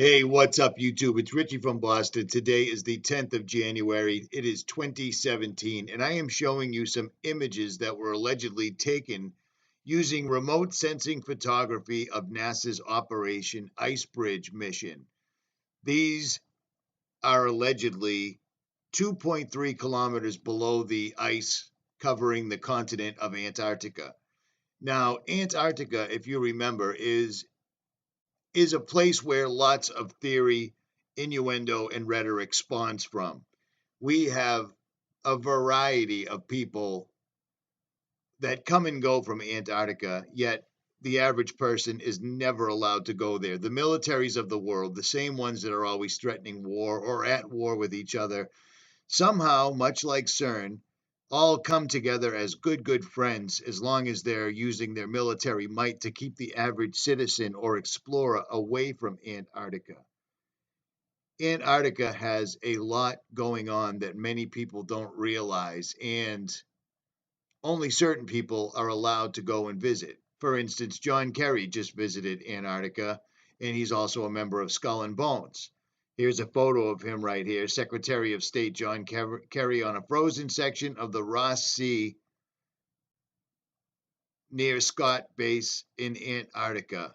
Hey, what's up, YouTube? It's Richie from Boston. Today is the 10th of January. It is 2017, and I am showing you some images that were allegedly taken using remote sensing photography of NASA's Operation Icebridge mission. These are allegedly 2.3 kilometers below the ice covering the continent of Antarctica. Now, Antarctica, if you remember, is a place where lots of theory, innuendo, and rhetoric spawns from. We have a variety of people that come and go from Antarctica, yet the average person is never allowed to go there. The militaries of the world, the same ones that are always threatening war or at war with each other, somehow, much like CERN, all come together as good friends as long as they're using their military might to keep the average citizen or explorer away from Antarctica. Antarctica has a lot going on that many people don't realize, and only certain people are allowed to go and visit. For instance, John Kerry just visited Antarctica, and he's also a member of Skull and Bones. Here's a photo of him right here, Secretary of State John Kerry on a frozen section of the Ross Sea near Scott Base in Antarctica.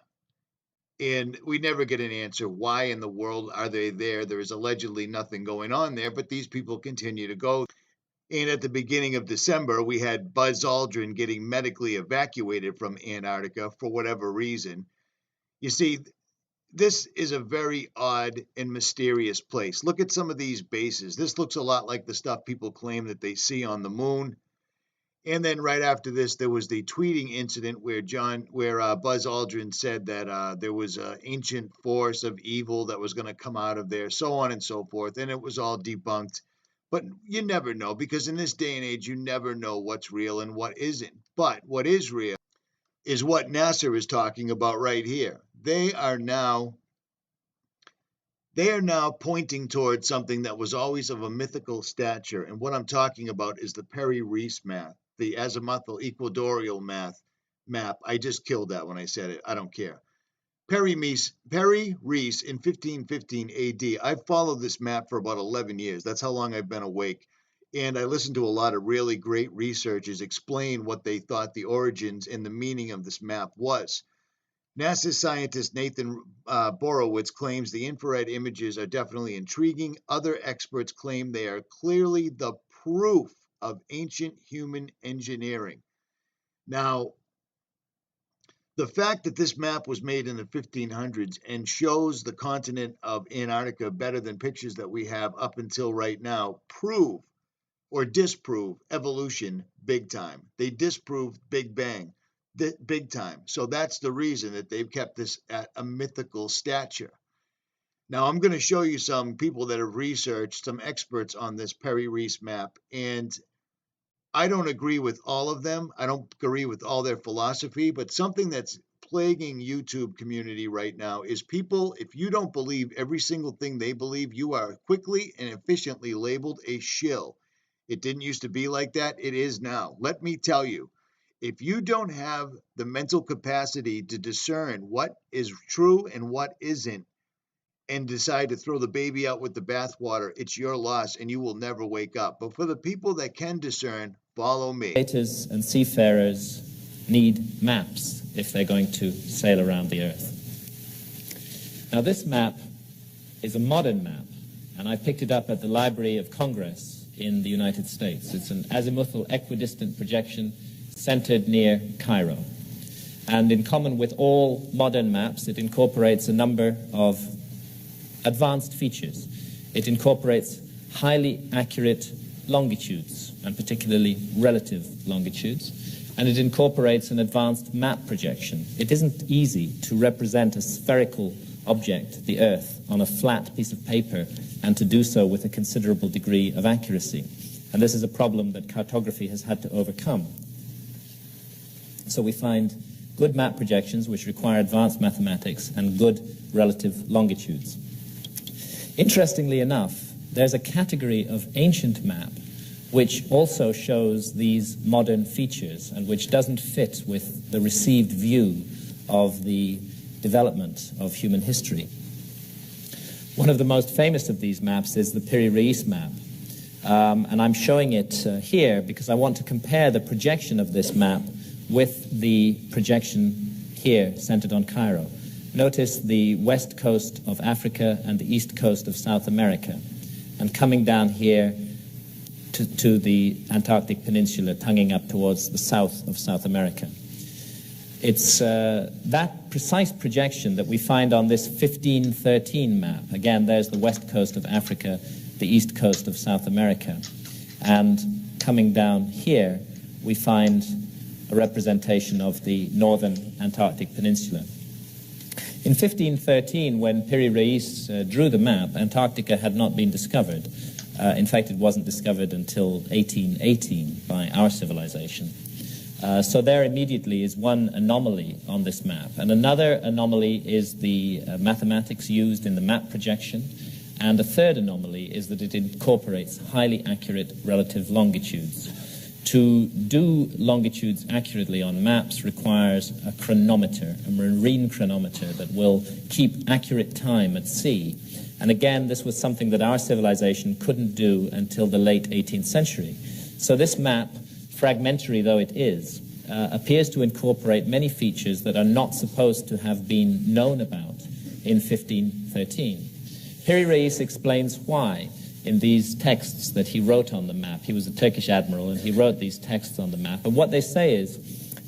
And we never get an answer. Why in the world are they there? There is allegedly nothing going on there, but these people continue to go. And at the beginning of December, we had Buzz Aldrin getting medically evacuated from Antarctica for whatever reason. You see, this is a very odd and mysterious place. Look at some of these bases. This looks a lot like the stuff people claim that they see on the moon. And then right after this, there was the tweeting incident where Buzz Aldrin said that there was an ancient force of evil that was going to come out of there, so on and so forth. And it was all debunked. But you never know, because in this day and age, you never know what's real and what isn't. But what is real is what NASA is talking about right here. They are now pointing towards something that was always of a mythical stature. And what I'm talking about is the Piri Reis Map, the 𝗥𝗲𝗺𝗶𝗱𝗄𝗏 map. I just killed that when I said it. I don't care. Piri Reis in 1515 AD. I've followed this map for about 11 years. That's how long I've been awake. And I listened to a lot of really great researchers explain what they thought the origins and the meaning of this map was. NASA scientist 𝗦𝗵𝗿𝗆𝗺𝗏𝗿 claims the infrared images are definitely intriguing. Other experts claim they are clearly the proof of ancient human engineering. Now, the fact that this map was made in the 1500s and shows the continent of Antarctica better than pictures that we have up until right now prove or disprove evolution big time. They disproved Big Bang big time. So that's the reason that they've kept this at a mythical stature. Now, I'm going to show you some people that have researched, some experts on this Piri Reis map, and I don't agree with all of them. I don't agree with all their philosophy, but something that's plaguing YouTube community right now is people, if you don't believe every single thing they believe, you are quickly and efficiently labeled a shill. It didn't used to be like that. It is now. Let me tell you, if you don't have the mental capacity to discern what is true and what isn't, and decide to throw the baby out with the bathwater, it's your loss and you will never wake up. But for the people that can discern, follow me. Navigators and seafarers need maps if they're going to sail around the Earth. Now, this map is a modern map, and I picked it up at the Library of Congress in the United States. It's an azimuthal equidistant projection centered near Cairo. And in common with all modern maps, it incorporates a number of advanced features. It incorporates highly accurate longitudes, and particularly relative longitudes, and it incorporates an advanced map projection. It isn't easy to represent a spherical object, the Earth, on a flat piece of paper, and to do so with a considerable degree of accuracy. And this is a problem that cartography has had to overcome. So we find good map projections which require advanced mathematics and good relative longitudes. Interestingly enough, there's a category of ancient map which also shows these modern features and which doesn't fit with the received view of the development of human history. One of the most famous of these maps is the Piri Reis Map. And I'm showing it here because I want to compare the projection of this map with the projection here centered on Cairo. Notice the west coast of Africa and the east coast of South America, and coming down here to the Antarctic Peninsula, tonguing up towards the south of South America. It's that precise projection that we find on this 1513 map. Again, there's the west coast of Africa, the east coast of South America. And coming down here, we find a representation of the northern Antarctic Peninsula. In 1513, when Piri Reis drew the map, Antarctica had not been discovered. In fact, it wasn't discovered until 1818 by our civilization. So there immediately is one anomaly on this map. And another anomaly is the mathematics used in the map projection. And a third anomaly is that it incorporates highly accurate relative longitudes. To do longitudes accurately on maps requires a chronometer, a marine chronometer that will keep accurate time at sea. And again, this was something that our civilization couldn't do until the late 18th century. So this map, fragmentary though it is, appears to incorporate many features that are not supposed to have been known about in 1513. Piri Reis explains why in these texts that he wrote on the map. He was a Turkish admiral, and he wrote these texts on the map. And what they say is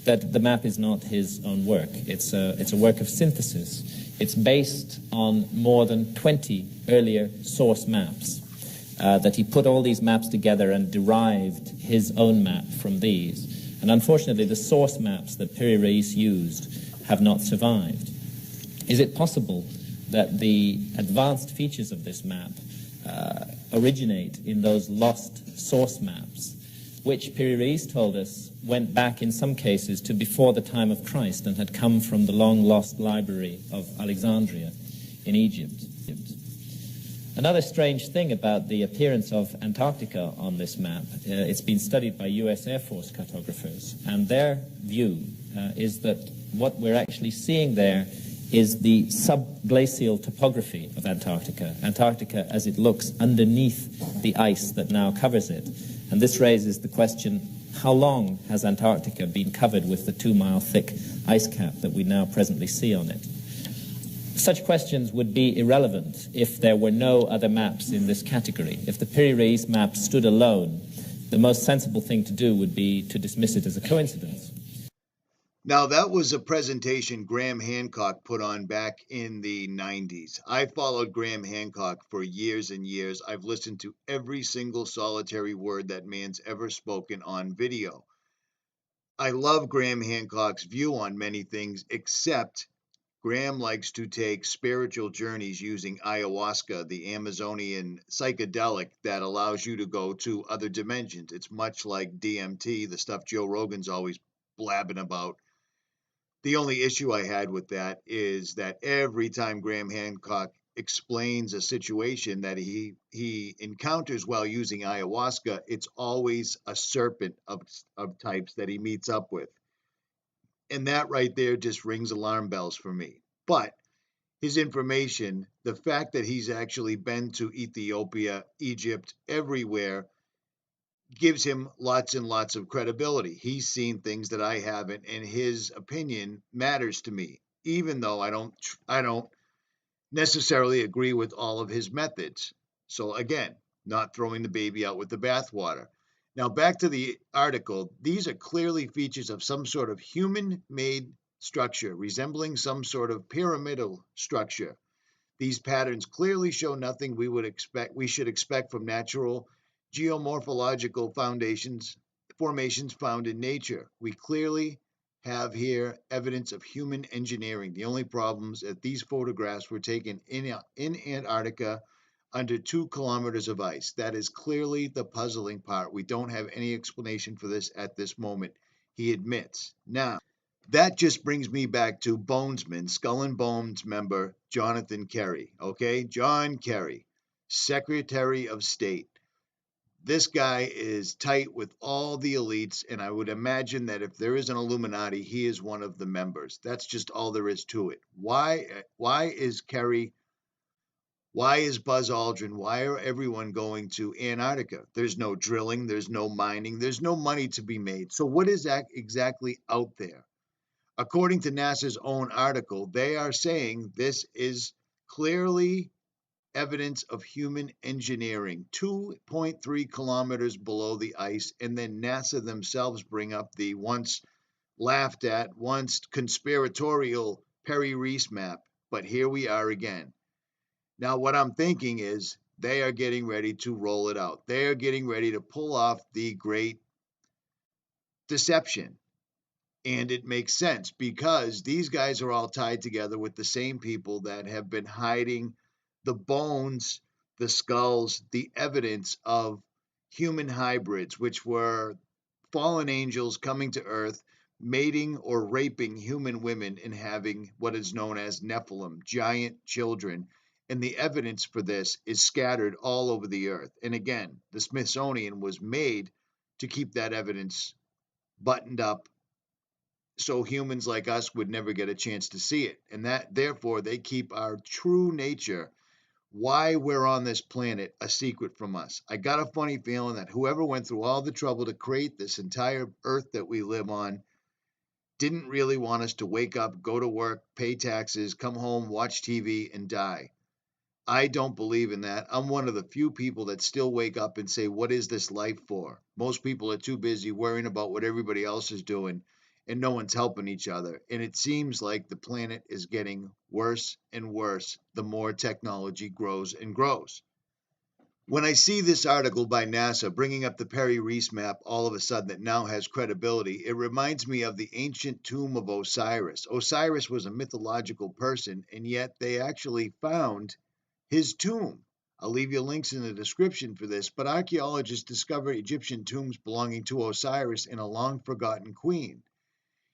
that the map is not his own work. It's a work of synthesis. It's based on more than 20 earlier source maps, that he put all these maps together and derived his own map from these. And unfortunately, the source maps that Piri Reis used have not survived. Is it possible that the advanced features of this map originate in those lost source maps, which Piri Reis told us went back in some cases to before the time of Christ and had come from the long-lost library of Alexandria in Egypt? Another strange thing about the appearance of Antarctica on this map, it's been studied by US Air Force cartographers, and their view is that what we're actually seeing there is the subglacial topography of Antarctica. Antarctica as it looks underneath the ice that now covers it. And this raises the question, how long has Antarctica been covered with the 2-mile thick ice cap that we now presently see on it? Such questions would be irrelevant if there were no other maps in this category. If the Piri Reis map stood alone, the most sensible thing to do would be to dismiss it as a coincidence. Now, that was a presentation Graham Hancock put on back in the 90s. I followed Graham Hancock for years and years. I've listened to every single solitary word that man's ever spoken on video. I love Graham Hancock's view on many things, except Graham likes to take spiritual journeys using ayahuasca, the Amazonian psychedelic that allows you to go to other dimensions. It's much like DMT, the stuff Joe Rogan's always blabbing about. The only issue I had with that is that every time Graham Hancock explains a situation that he encounters while using ayahuasca, it's always a serpent of types that he meets up with. And that right there just rings alarm bells for me. But his information, the fact that he's actually been to Ethiopia, Egypt, everywhere, gives him lots and lots of credibility. He's seen things that I haven't, and his opinion matters to me, even though I don't necessarily agree with all of his methods. So again, not throwing the baby out with the bathwater. Now back to the article. These are clearly features of some sort of human-made structure, resembling some sort of pyramidal structure. These patterns clearly show nothing we should expect from natural geomorphological formations found in nature. We clearly have here evidence of human engineering. The only problem is that these photographs were taken in Antarctica under 2 kilometers of ice. That is clearly the puzzling part. We don't have any explanation for this at this moment, he admits. Now, that just brings me back to Bonesman, Skull and Bones member Jonathan Kerry. Okay, John Kerry, Secretary of State. This guy is tight with all the elites, and I would imagine that if there is an Illuminati, he is one of the members. That's just all there is to it. Why is Kerry Why is Buzz Aldrin, why are everyone going to Antarctica? There's no drilling, there's no mining, there's no money to be made. So what is that exactly out there? According to NASA's own article, they are saying this is clearly evidence of human engineering, 2.3 kilometers below the ice, and then NASA themselves bring up the once laughed at, once conspiratorial Piri Reis Map. But here we are again. Now, what I'm thinking is they are getting ready to roll it out. They are getting ready to pull off the great deception. And it makes sense because these guys are all tied together with the same people that have been hiding the bones, the skulls, the evidence of human hybrids, which were fallen angels coming to Earth, mating or raping human women and having what is known as Nephilim, giant children. And the evidence for this is scattered all over the Earth. And again, the Smithsonian was made to keep that evidence buttoned up so humans like us would never get a chance to see it. And that, therefore, they keep our true nature, why we're on this planet, a secret from us. I got a funny feeling that whoever went through all the trouble to create this entire Earth that we live on didn't really want us to wake up, go to work, pay taxes, come home, watch TV, and die. I don't believe in that. I'm one of the few people that still wake up and say, what is this life for? Most people are too busy worrying about what everybody else is doing, and no one's helping each other. And it seems like the planet is getting worse and worse the more technology grows and grows. When I see this article by NASA bringing up the Piri Reis Map all of a sudden that now has credibility, it reminds me of the ancient tomb of Osiris. Osiris was a mythological person, and yet they actually found his tomb. I'll leave you links in the description for this, but archaeologists discover Egyptian tombs belonging to Osiris and a long-forgotten queen.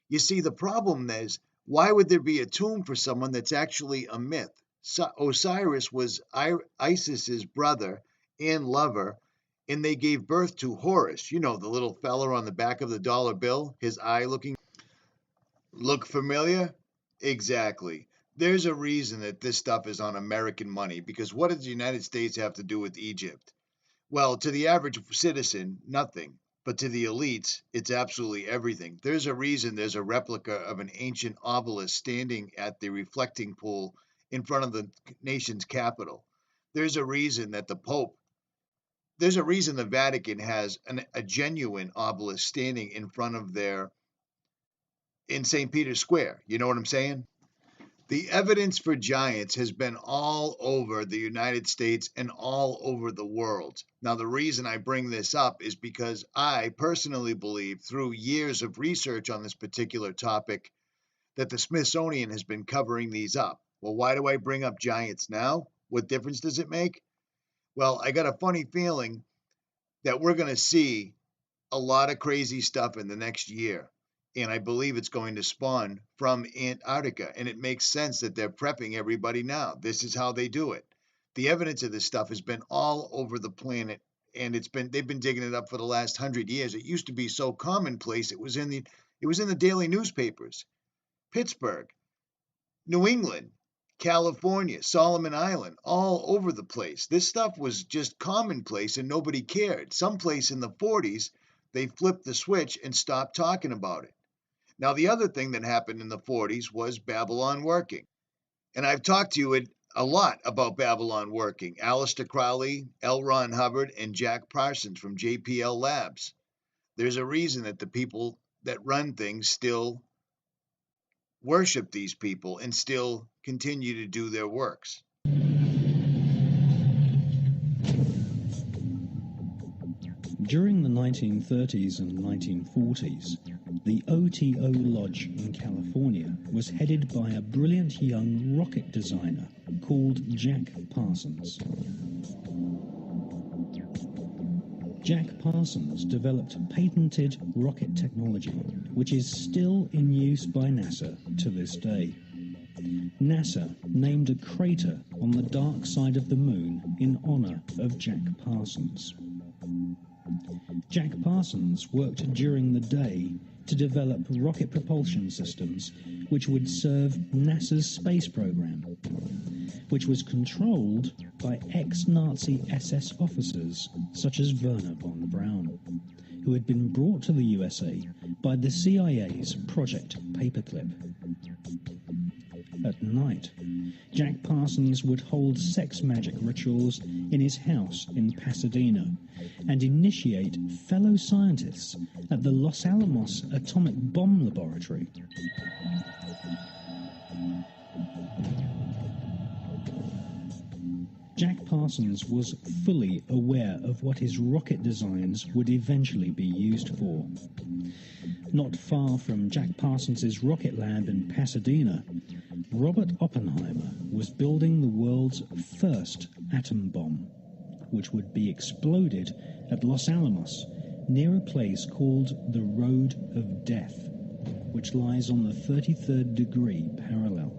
You see, the problem is, why would there be a tomb for someone that's actually a myth? Osiris was Isis's brother and lover, and they gave birth to Horus. You know, the little fella on the back of the dollar bill, his eye look familiar? Exactly. There's a reason that this stuff is on American money, because what does the United States have to do with Egypt? Well, to the average citizen, nothing. But to the elites, it's absolutely everything. There's a reason there's a replica of an ancient obelisk standing at the reflecting pool in front of the nation's capital. There's a reason that there's a reason the Vatican has a genuine obelisk standing in front of in St. Peter's Square. You know what I'm saying? The evidence for giants has been all over the United States and all over the world. Now, the reason I bring this up is because I personally believe, through years of research on this particular topic, that the Smithsonian has been covering these up. Well, why do I bring up giants now? What difference does it make? Well, I got a funny feeling that we're going to see a lot of crazy stuff in the next year. And I believe it's going to spawn from Antarctica. And it makes sense that they're prepping everybody now. This is how they do it. The evidence of this stuff has been all over the planet, and they've been digging it up for the last 100 years. It used to be so commonplace. It was in the daily newspapers. Pittsburgh, New England, California, Solomon Island, all over the place. This stuff was just commonplace and nobody cared. Someplace in the 40s, they flipped the switch and stopped talking about it. Now, the other thing that happened in the 40s was Babylon working. And I've talked to you a lot about Babylon working. Aleister Crowley, L. Ron Hubbard, and Jack Parsons from JPL Labs. There's a reason that the people that run things still worship these people and still continue to do their works. During the 1930s and 1940s, the OTO Lodge in California was headed by a brilliant young rocket designer called Jack Parsons. Jack Parsons developed patented rocket technology, which is still in use by NASA to this day. NASA named a crater on the dark side of the moon in honor of Jack Parsons. Jack Parsons worked during the day to develop rocket propulsion systems which would serve NASA's space program, which was controlled by ex-Nazi SS officers such as Wernher von Braun, who had been brought to the USA by the CIA's Project Paperclip. At night, Jack Parsons would hold sex magic rituals in his house in Pasadena and initiate fellow scientists at the Los Alamos atomic bomb laboratory. Jack Parsons was fully aware of what his rocket designs would eventually be used for. Not far from Jack Parsons' rocket lab in Pasadena, Robert Oppenheimer was building the world's first atom bomb, which would be exploded at Los Alamos near a place called the Road of Death, which lies on the 33rd degree parallel.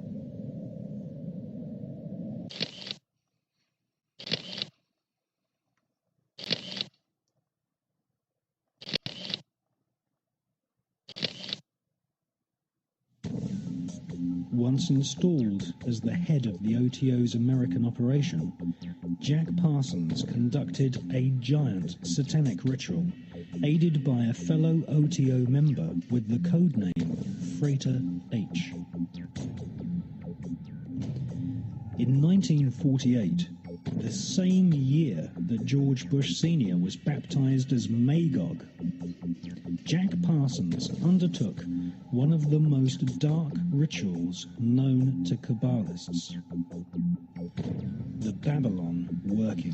Once installed as the head of the OTO's American operation, Jack Parsons conducted a giant satanic ritual, aided by a fellow OTO member with the codename 𝗲𝗄𝗄𝗍. In 1948, the same year that George Bush Sr. was baptized as Magog, Jack Parsons undertook one of the most dark rituals known to Kabbalists, the Babylon working.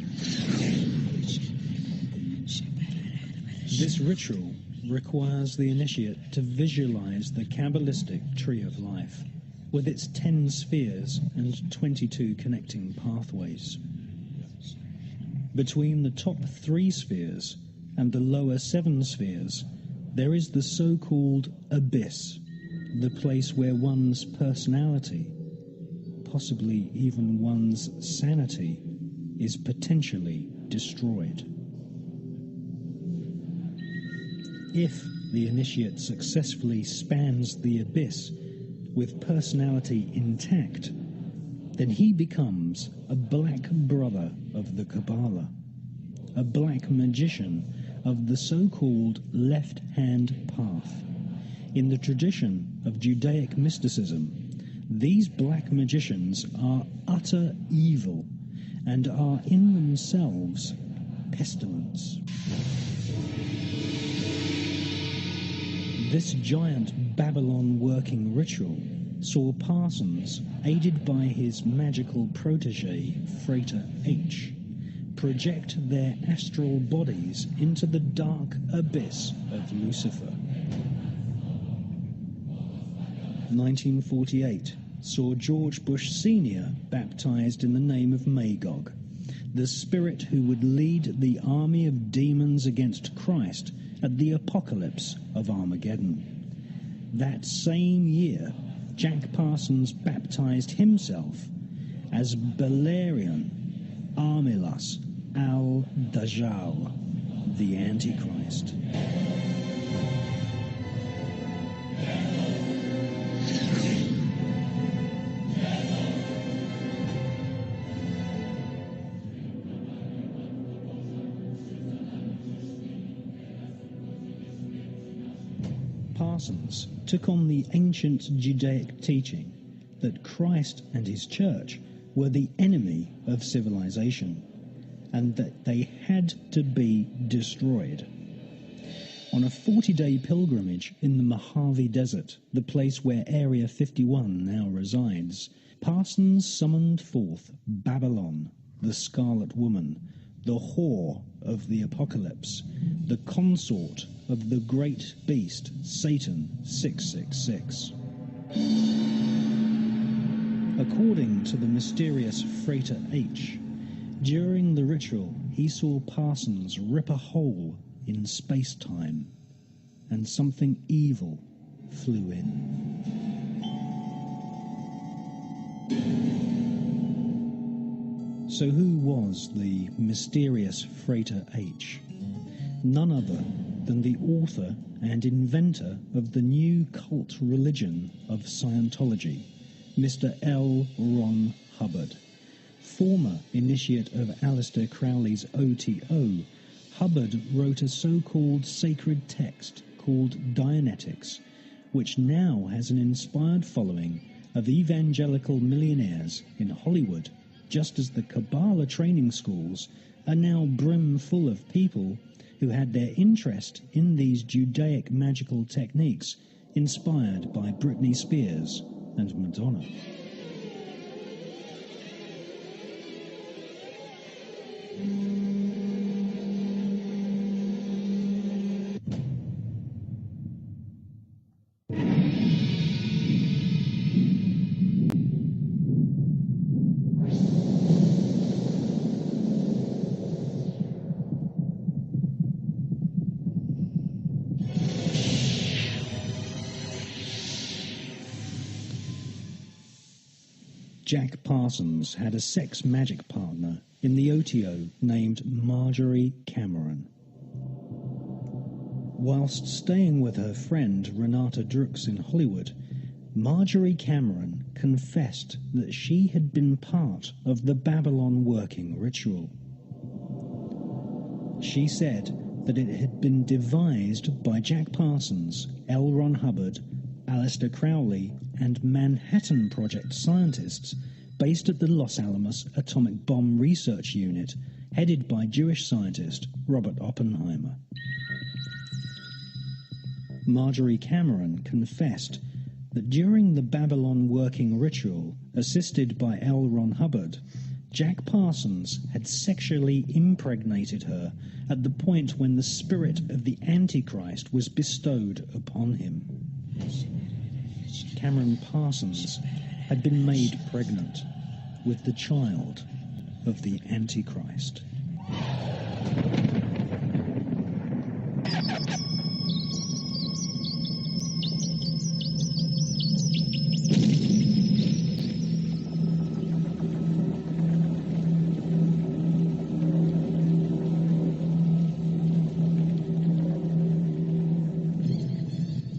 This ritual requires the initiate to visualize the Kabbalistic tree of life, with its 10 spheres and 22 connecting pathways. Between the top 3 spheres and the lower 7 spheres, there is the so-called abyss, the place where one's personality, possibly even one's sanity, is potentially destroyed. If the initiate successfully spans the abyss with personality intact, then he becomes a black brother of the Kabbalah, a black magician of the so-called left-hand path. In the tradition of Judaic mysticism, these black magicians are utter evil and are in themselves pestilence. This giant Babylon working ritual saw Parsons, aided by his magical protege, 𝗲𝗄𝗄𝗍, project their astral bodies into the dark abyss of Lucifer. 1948 saw George Bush Sr. baptized in the name of Magog, the spirit who would lead the army of demons against Christ at the apocalypse of Armageddon. That same year, Jack Parsons baptized himself as Belerion Armilus al-Dajjal, the Antichrist. Parsons took on the ancient Judaic teaching that Christ and his church were the enemy of civilization, and that they had to be destroyed. On a 40-day pilgrimage in the Mojave Desert, the place where Area 51 now resides, Parsons summoned forth Babylon, the Scarlet Woman, the whore of the apocalypse, the consort of the great beast, Satan 666. According to the mysterious 𝗲𝗄𝗄𝗍, during the ritual he saw Parsons rip a hole in space-time, and something evil flew in. So who was the mysterious 𝗲𝗄𝗄𝗍? None other than the author and inventor of the new cult religion of Scientology, Mr. L. Ron Hubbard, former initiate of Aleister Crowley's OTO, Hubbard wrote a so-called sacred text called Dianetics, which now has an inspired following of evangelical millionaires in Hollywood, just as the Kabbalah training schools are now brimful of people who had their interest in these Judaic magical techniques inspired by Britney Spears and Madonna. Jack Parsons had a sex magic partner in the OTO named Marjorie Cameron. Whilst staying with her friend Renata Drux in Hollywood, Marjorie Cameron confessed that she had been part of the Babylon working ritual. She said that it had been devised by Jack Parsons, L. Ron Hubbard, Aleister Crowley, and Manhattan Project scientists based at the Los Alamos Atomic Bomb Research Unit, headed by Jewish scientist Robert Oppenheimer. Marjorie Cameron confessed that during the Babylon working ritual, assisted by L. Ron Hubbard, Jack Parsons had sexually impregnated her at the point when the spirit of the Antichrist was bestowed upon him. Cameron Parsons had been made pregnant with the child of the Antichrist.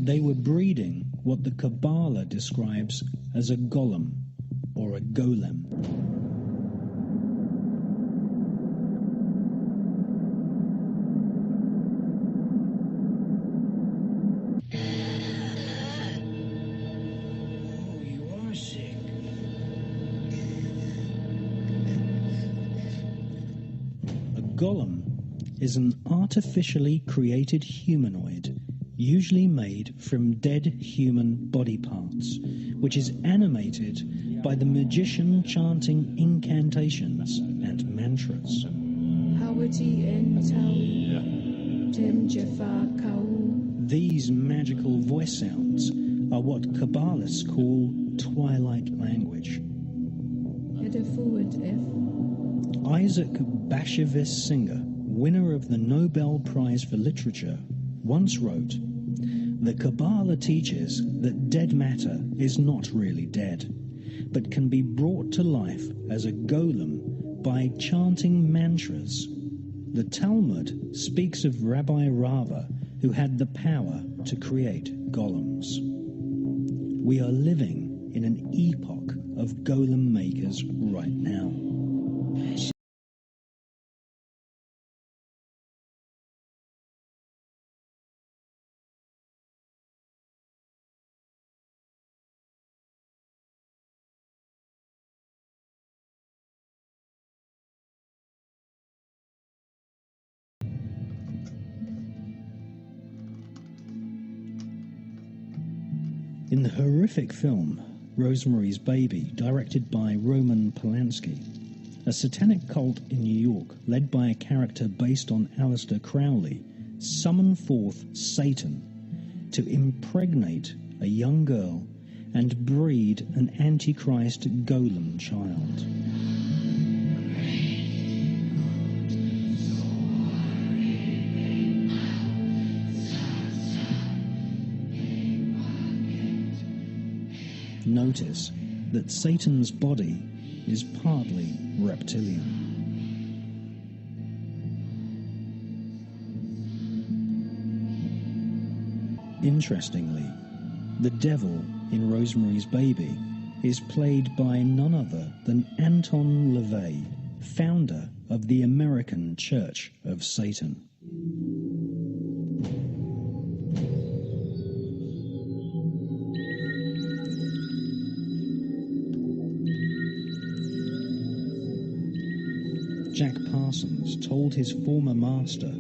They were breeding what the Kabbalah describes as a golem, or a golem. Oh, you are sick. A golem is an artificially created humanoid, usually made from dead human body parts, which is animated by the magician chanting incantations and mantras. These magical voice sounds are what Kabbalists call twilight language. Isaac Bashevis Singer, winner of the Nobel Prize for Literature, once wrote, "The Kabbalah teaches that dead matter is not really dead, but can be brought to life as a golem by chanting mantras. The Talmud speaks of Rabbi Rava, who had the power to create golems. We are living in an epoch of golem makers right now." In the horrific film Rosemary's Baby, directed by Roman Polanski, a satanic cult in New York, led by a character based on Aleister Crowley, summoned forth Satan to impregnate a young girl and breed an Antichrist golem child. Notice that Satan's body is partly reptilian. Interestingly, the devil in Rosemary's Baby is played by none other than Anton LaVey, founder of the American Church of Satan. Jack Parsons told his former master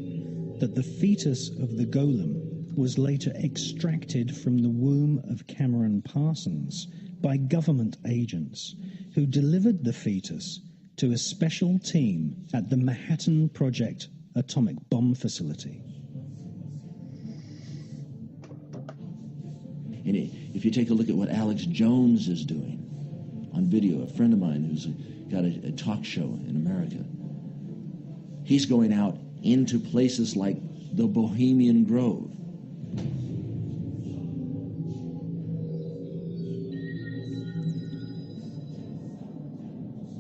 that the fetus of the golem was later extracted from the womb of Cameron Parsons by government agents who delivered the fetus to a special team at the Manhattan Project atomic bomb facility. And if you take a look at what Alex Jones is doing on video, a friend of mine who's got a talk show in America, he's going out into places like the Bohemian Grove.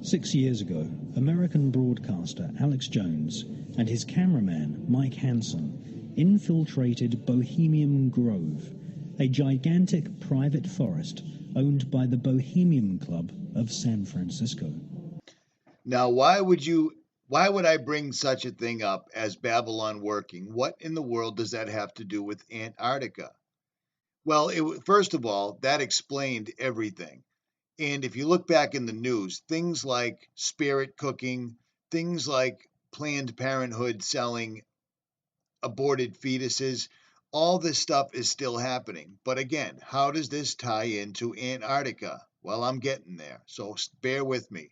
Six years ago, American broadcaster Alex Jones and his cameraman Mike Hansen infiltrated Bohemian Grove, a gigantic private forest owned by the Bohemian Club of San Francisco. Now, why would I bring such a thing up as Babylon working? What in the world does that have to do with Antarctica? Well, first of all, that explained everything. And if you look back in the news, things like spirit cooking, things like Planned Parenthood selling aborted fetuses, all this stuff is still happening. But again, how does this tie into Antarctica? Well, I'm getting there, so bear with me.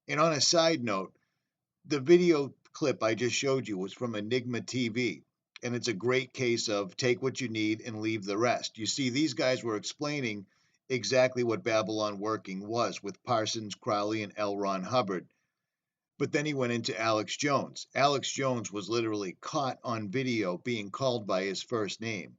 And on a side note, the video clip I just showed you was from Enigma TV, and it's a great case of take what you need and leave the rest. You see, these guys were explaining exactly what Babylon working was with Parsons, Crowley, and L. Ron Hubbard. But then he went into Alex Jones. Alex Jones was literally caught on video being called by his first name.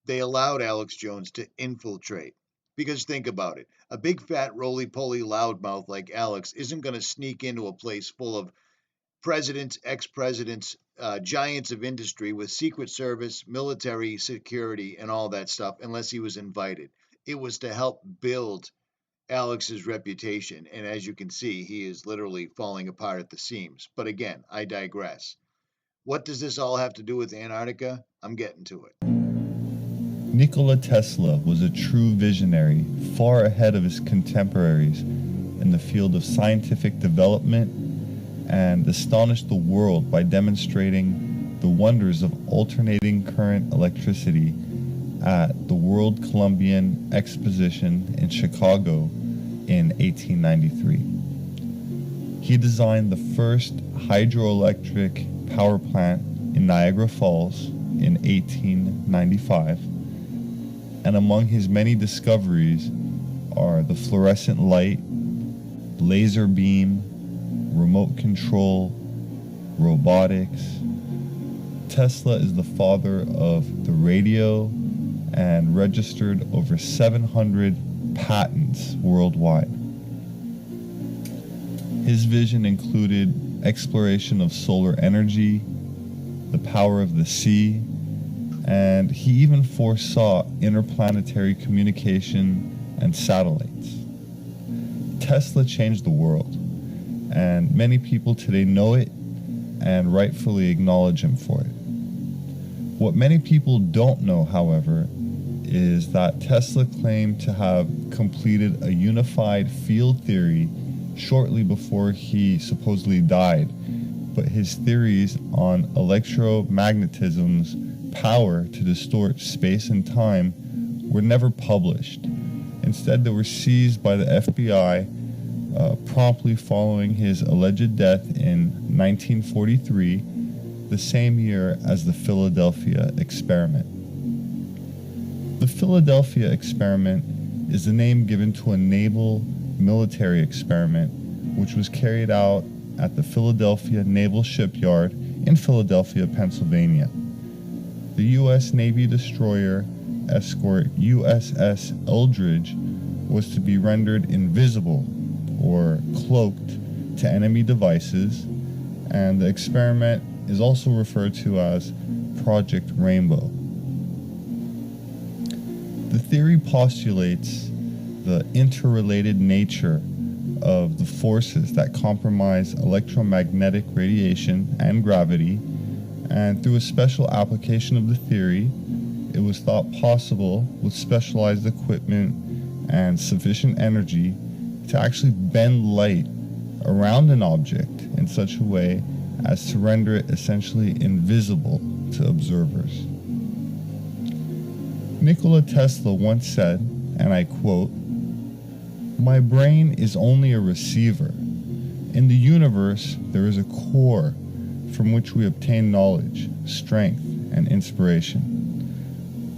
They allowed Alex Jones to infiltrate. Because think about it, a big fat roly-poly loudmouth like Alex isn't going to sneak into a place full of presidents, ex-presidents, giants of industry with Secret Service, military security, and all that stuff unless he was invited. It was to help build Alex's reputation, and as you can see, he is literally falling apart at the seams. But again, I digress. What does this all have to do with Antarctica? I'm getting to it. Nikola Tesla was a true visionary, far ahead of his contemporaries in the field of scientific development, and astonished the world by demonstrating the wonders of alternating current electricity at the World Columbian Exposition in Chicago in 1893. He designed the first hydroelectric power plant in Niagara Falls in 1895, and among his many discoveries are the fluorescent light, laser beam, remote control, robotics. Tesla is the father of the radio and registered over 700 patents worldwide. His vision included exploration of solar energy, the power of the sea, and he even foresaw interplanetary communication and satellites. Tesla changed the world, and many people today know it and rightfully acknowledge him for it. What many people don't know, however, is that Tesla claimed to have completed a unified field theory shortly before he supposedly died, but his theories on electromagnetism's power to distort space and time were never published. Instead, they were seized by the FBI promptly following his alleged death in 1943, the same year as the Philadelphia experiment. The Philadelphia experiment is the name given to a naval military experiment which was carried out at the Philadelphia Naval Shipyard in Philadelphia, Pennsylvania. The U.S. Navy destroyer escort USS Eldridge was to be rendered invisible or cloaked to enemy devices, and the experiment is also referred to as Project Rainbow. The theory postulates the interrelated nature of the forces that compromise electromagnetic radiation and gravity, and through a special application of the theory, it was thought possible with specialized equipment and sufficient energy to actually bend light around an object in such a way as to render it essentially invisible to observers. Nikola Tesla once said, and I quote, "My brain is only a receiver. In the universe, there is a core from which we obtain knowledge, strength, and inspiration.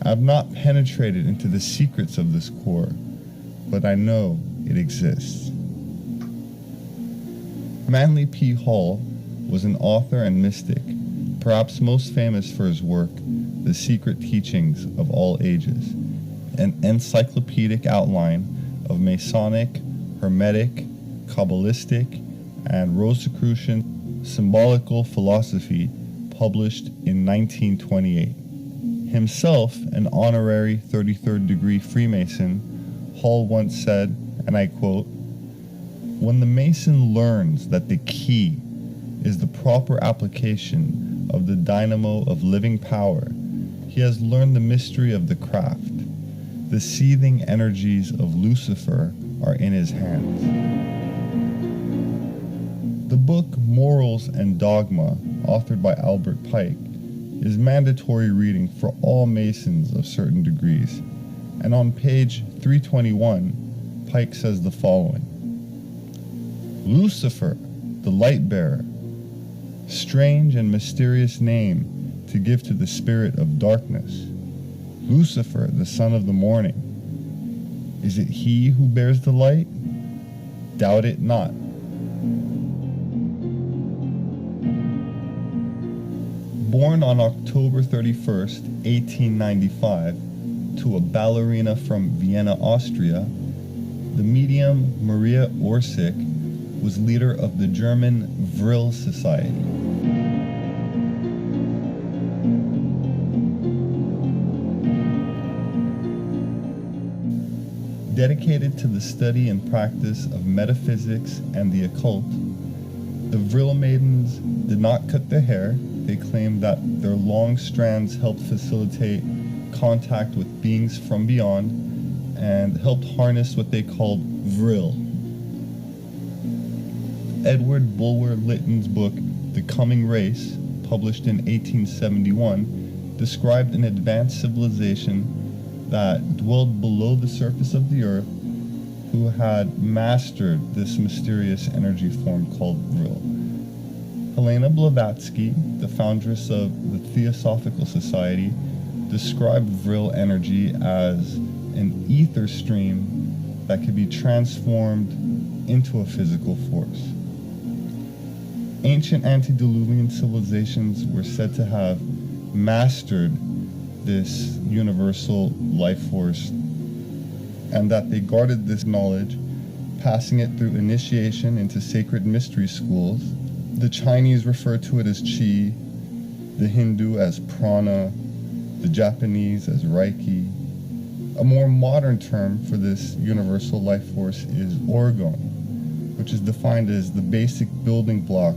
I have not penetrated into the secrets of this core, but I know it exists." 𝗏𝗵𝗿𝗆𝗿 was an author and mystic, perhaps most famous for his work, The Secret Teachings of All Ages, an encyclopedic outline of Masonic, Hermetic, Kabbalistic, and Rosicrucian symbolical philosophy, published in 1928. Himself an honorary 33rd degree Freemason, Hall once said, and I quote, "When the Mason learns that the key is the proper application of the dynamo of living power, he has learned the mystery of the craft. The seething energies of Lucifer are in his hands." The book Morals and Dogma, authored by Albert Pike, is mandatory reading for all Masons of certain degrees, and on page 321, Pike says the following: "Lucifer, the light bearer, strange and mysterious name to give to the spirit of darkness. Lucifer, the son of the morning. Is it he who bears the light? Doubt it not." Born on October 31st, 1895, to a ballerina from Vienna, Austria, the medium Maria Orsic was leader of the German Vril Society. Dedicated to the study and practice of metaphysics and the occult, the Vril maidens did not cut their hair. They claimed that their long strands helped facilitate contact with beings from beyond and helped harness what they called Vril. Edward Bulwer Lytton's book, The Coming Race, published in 1871, described an advanced civilization that dwelled below the surface of the earth, who had mastered this mysterious energy form called Vril. Helena Blavatsky, the foundress of the Theosophical Society, described Vril energy as an ether stream that could be transformed into a physical force. Ancient antediluvian civilizations were said to have mastered this universal life force, and that they guarded this knowledge, passing it through initiation into sacred mystery schools. The Chinese refer to it as Qi, the Hindu as prana, the Japanese as Reiki. A more modern term for this universal life force is orgone, which is defined as the basic building block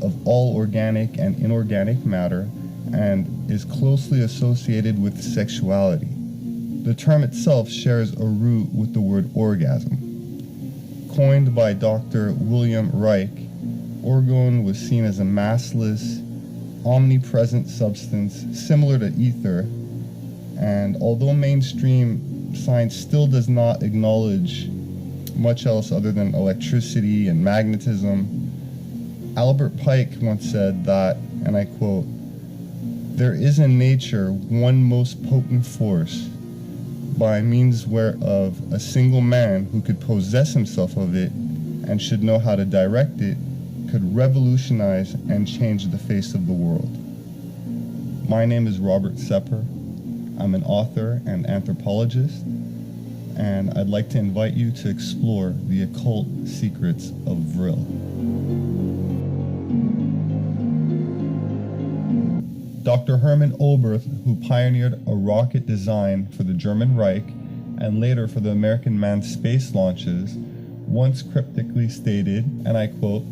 of all organic and inorganic matter and is closely associated with sexuality. The term itself shares a root with the word orgasm. Coined by Dr. William Reich, orgone was seen as a massless, omnipresent substance similar to ether, and although mainstream science still does not acknowledge much else other than electricity and magnetism, Albert Pike once said that, and I quote, "There is in nature one most potent force, by means whereof a single man who could possess himself of it and should know how to direct it could revolutionize and change the face of the world." My name is Robert Sepper. I'm an author and anthropologist, and I'd like to invite you to explore the occult secrets of Vril. Dr. Hermann Oberth, who pioneered a rocket design for the German Reich and later for the American manned space launches, once cryptically stated, and I quote,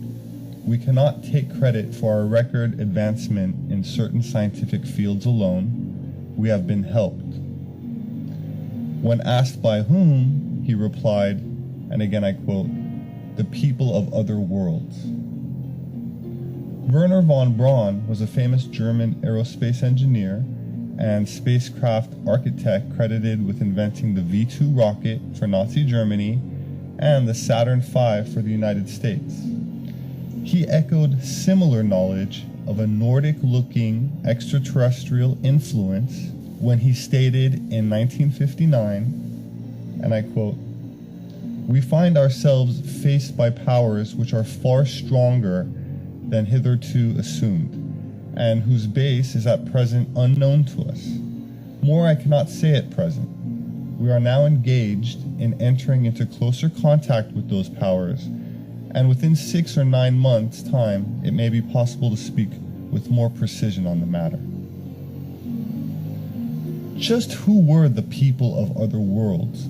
"We cannot take credit for our record advancement in certain scientific fields alone. We have been helped." When asked by whom, he replied, and again I quote, "The people of other worlds." Wernher von Braun was a famous German aerospace engineer and spacecraft architect credited with inventing the V-2 rocket for Nazi Germany and the Saturn V for the United States. He echoed similar knowledge of a Nordic-looking extraterrestrial influence when he stated in 1959, and I quote, "We find ourselves faced by powers which are far stronger than hitherto assumed, and whose base is at present unknown to us. More I cannot say at present. We are now engaged in entering into closer contact with those powers, and within 6 or 9 months' time, it may be possible to speak with more precision on the matter." Just who were the people of other worlds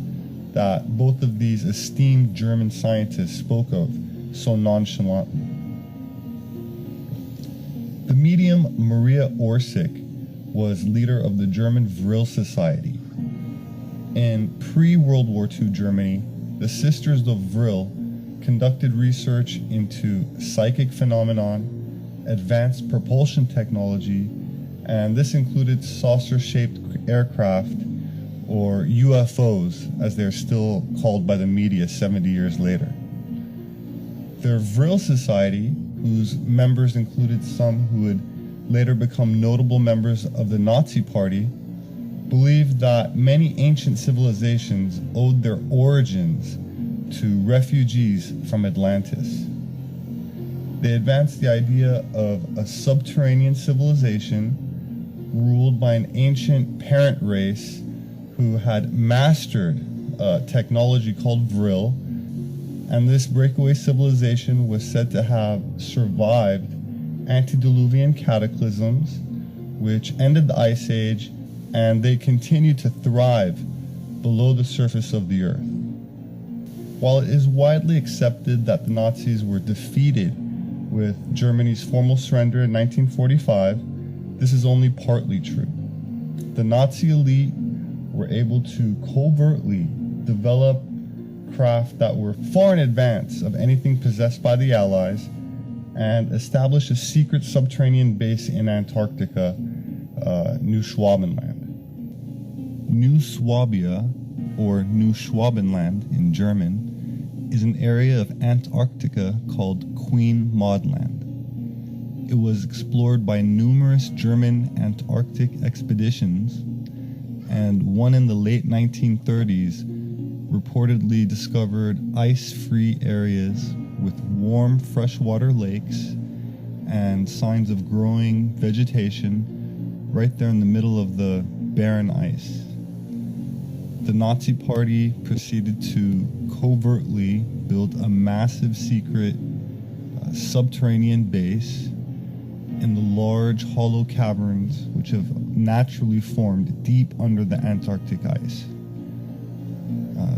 that both of these esteemed German scientists spoke of so nonchalantly? The medium Maria Orsic was leader of the German Vril Society. In pre-World War II Germany, the Sisters of Vril conducted research into psychic phenomenon, advanced propulsion technology, and this included saucer-shaped aircraft, or UFOs, as they're still called by the media 70 years later. The Vril Society, whose members included some who would later become notable members of the Nazi Party, believed that many ancient civilizations owed their origins to refugees from Atlantis. They advanced the idea of a subterranean civilization ruled by an ancient parent race who had mastered technology called Vril, and this breakaway civilization was said to have survived antediluvian cataclysms, which ended the Ice Age, and they continued to thrive below the surface of the Earth. While it is widely accepted that the Nazis were defeated with Germany's formal surrender in 1945, this is only partly true. The Nazi elite were able to covertly develop craft that were far in advance of anything possessed by the Allies and establish a secret subterranean base in Antarctica, New Schwabenland. New Swabia, or New Schwabenland in German, is an area of Antarctica called Queen Maud Land. It was explored by numerous German Antarctic expeditions, and one in the late 1930s reportedly discovered ice-free areas with warm freshwater lakes and signs of growing vegetation right there in the middle of the barren ice. The Nazi Party proceeded to covertly build a massive secret subterranean base in the large hollow caverns which have naturally formed deep under the Antarctic ice.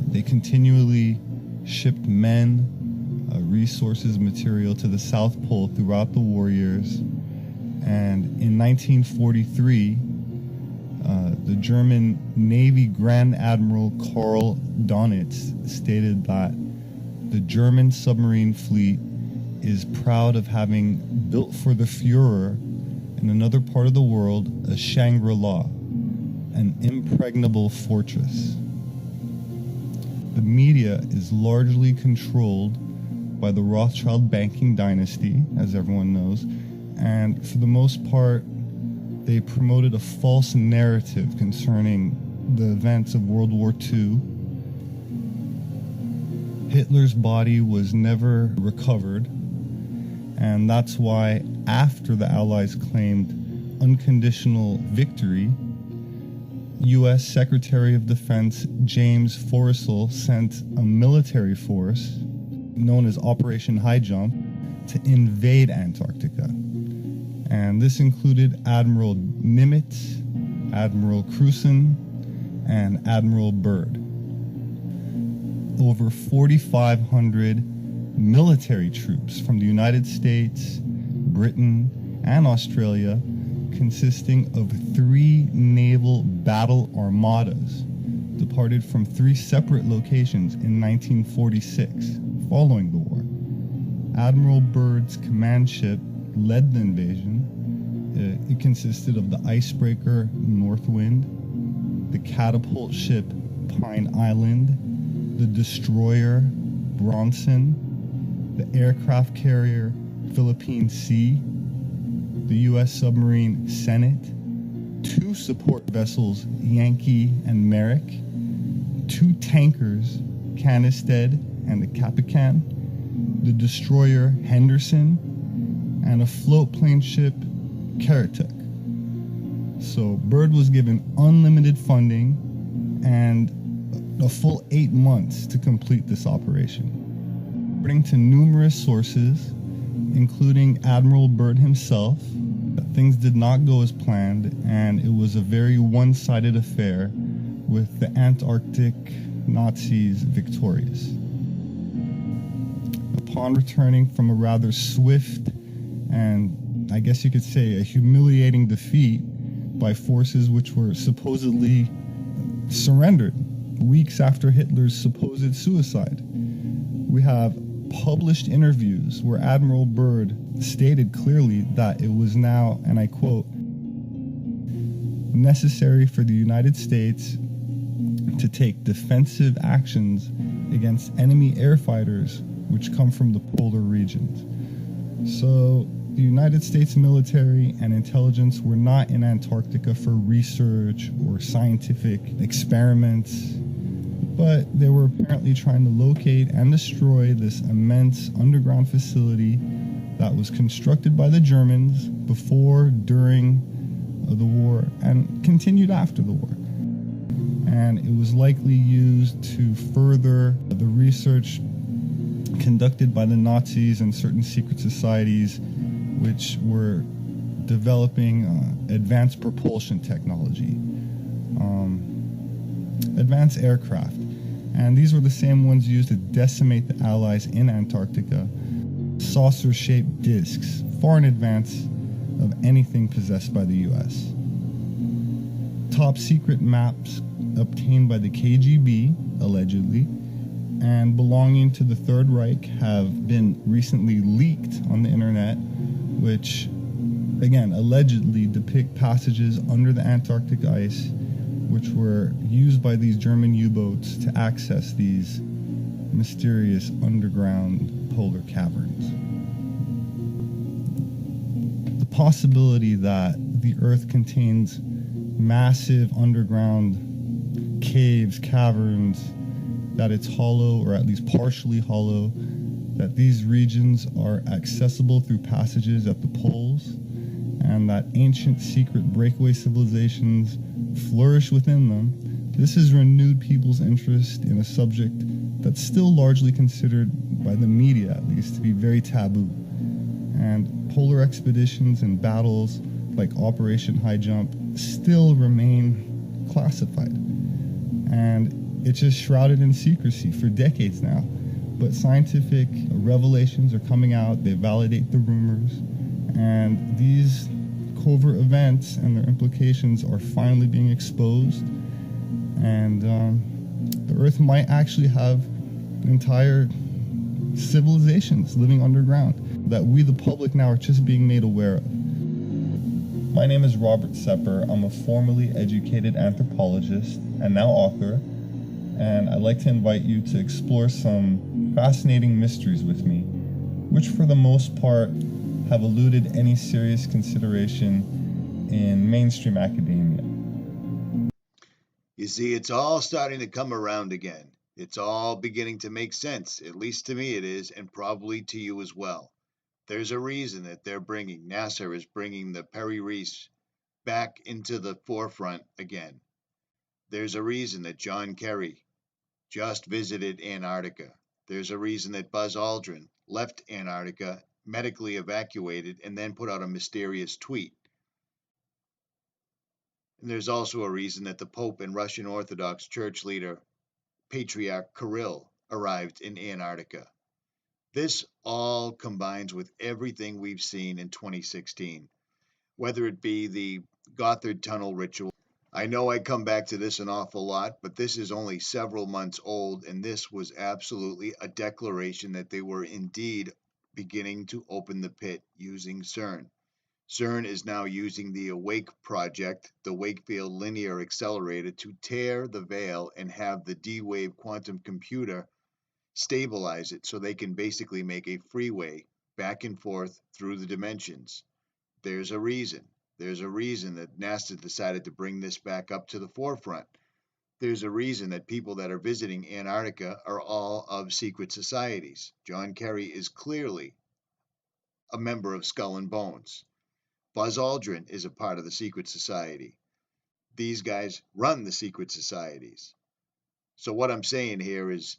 They continually shipped men, resources, material to the South Pole throughout the war years, and in 1943, the German Navy Grand Admiral Karl Donitz stated that the German submarine fleet is proud of having built for the Führer in another part of the world a Shangri-La, an impregnable fortress. The media is largely controlled by the Rothschild banking dynasty, as everyone knows, and for the most part, they promoted a false narrative concerning the events of World War II. Hitler's body was never recovered, and that's why after the Allies claimed unconditional victory, U.S. Secretary of Defense James Forrestal sent a military force known as Operation Highjump to invade Antarctica. And this included Admiral Nimitz, Admiral Cruson, and Admiral Byrd. over 4,500 military troops from the United States, Britain, and Australia, consisting of 3 naval battle armadas, departed from 3 separate locations in 1946, following the war. Admiral Byrd's command ship led the invasion. It consisted of the icebreaker Northwind, the catapult ship Pine Island, the destroyer Bronson, the aircraft carrier Philippine Sea, the U.S. submarine Senate, 2 support vessels Yankee and Merrick, 2 tankers Canistad and the Capican, the destroyer Henderson, and a floatplane ship Karatuk. So Byrd was given unlimited funding and a full 8 months to complete this operation. According to numerous sources, including Admiral Byrd himself, things did not go as planned, and it was a very one-sided affair, with the Antarctic Nazis victorious. Upon returning from a rather swift and, I guess you could say, a humiliating defeat by forces which were supposedly surrendered weeks after Hitler's supposed suicide, we have published interviews where Admiral Byrd stated clearly that it was now, and I quote, necessary for the United States to take defensive actions against enemy air fighters which come from the polar regions. So the United States military and intelligence were not in Antarctica for research or scientific experiments, but they were apparently trying to locate and destroy this immense underground facility that was constructed by the Germans before, during the war, and continued after the war. And it was likely used to further the research conducted by the Nazis and certain secret societies which were developing advanced propulsion technology, advanced aircraft. And these were the same ones used to decimate the Allies in Antarctica, saucer-shaped discs, far in advance of anything possessed by the US. Top secret maps obtained by the KGB, allegedly, and belonging to the Third Reich have been recently leaked on the internet, which, again, allegedly depict passages under the Antarctic ice, which were used by these German U-boats to access these mysterious underground polar caverns. The possibility that the Earth contains massive underground caves, caverns, that it's hollow or at least partially hollow, that these regions are accessible through passages at the poles, and that ancient secret breakaway civilizations flourish within them. This has renewed people's interest in a subject that's still largely considered, by the media at least, to be very taboo. And polar expeditions and battles like Operation Highjump still remain classified. And it's just shrouded in secrecy for decades now. But scientific revelations are coming out, they validate the rumors, and these covert events and their implications are finally being exposed. And the Earth might actually have entire civilizations living underground that we, the public, now are just being made aware of. My name is 𝗏𝗏𝗺𝗱𝗏. I'm a formerly educated anthropologist and now author, and I'd like to invite you to explore some fascinating mysteries with me, which for the most part have eluded any serious consideration in mainstream academia. You see, it's all starting to come around again. It's all beginning to make sense. At least to me it is, and probably to you as well. There's a reason that NASA is bringing the Piri Reis back into the forefront again. There's a reason that John Kerry just visited Antarctica. There's a reason that Buzz Aldrin left Antarctica, medically evacuated, and then put out a mysterious tweet. And there's also a reason that the Pope and Russian Orthodox Church leader, Patriarch Kirill, arrived in Antarctica. This all combines with everything we've seen in 2016, whether it be the 𝗥𝗲𝗺 tunnel ritual. I know I come back to this an awful lot, but this is only several months old, and this was absolutely a declaration that they were indeed beginning to open the pit using CERN. CERN is now using the AWAKE project, the Wake Field Linear Accelerator, to tear the veil and have the D-Wave quantum computer stabilize it so they can basically make a freeway back and forth through the dimensions. There's a reason. There's a reason that NASA decided to bring this back up to the forefront. There's a reason that people that are visiting Antarctica are all of secret societies. John Kerry is clearly a member of Skull and Bones. Buzz Aldrin is a part of the secret society. These guys run the secret societies. So what I'm saying here is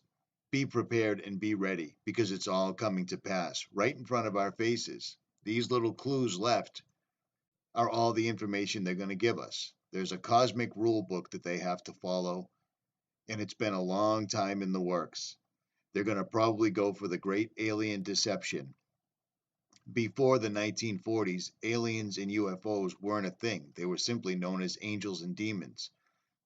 be prepared and be ready, because it's all coming to pass right in front of our faces. These little clues left are all the information they're going to give us. There's a cosmic rule book that they have to follow, and it's been a long time in the works. They're going to probably go for the great alien deception. Before the 1940s, aliens and UFOs weren't a thing. They were simply known as angels and demons.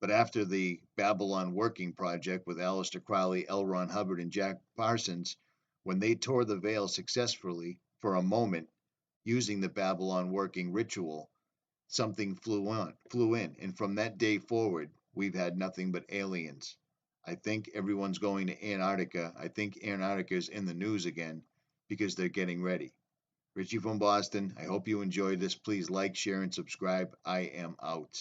But after the Babylon Working Project with Aleister Crowley, L. Ron Hubbard, and Jack Parsons, when they tore the veil successfully for a moment using the Babylon Working ritual, something flew in. And from that day forward, we've had nothing but aliens. I think everyone's going to Antarctica. I think Antarctica is in the news again because they're getting ready. Richie from Boston, I hope you enjoyed this. Please like, share, and subscribe. I am out.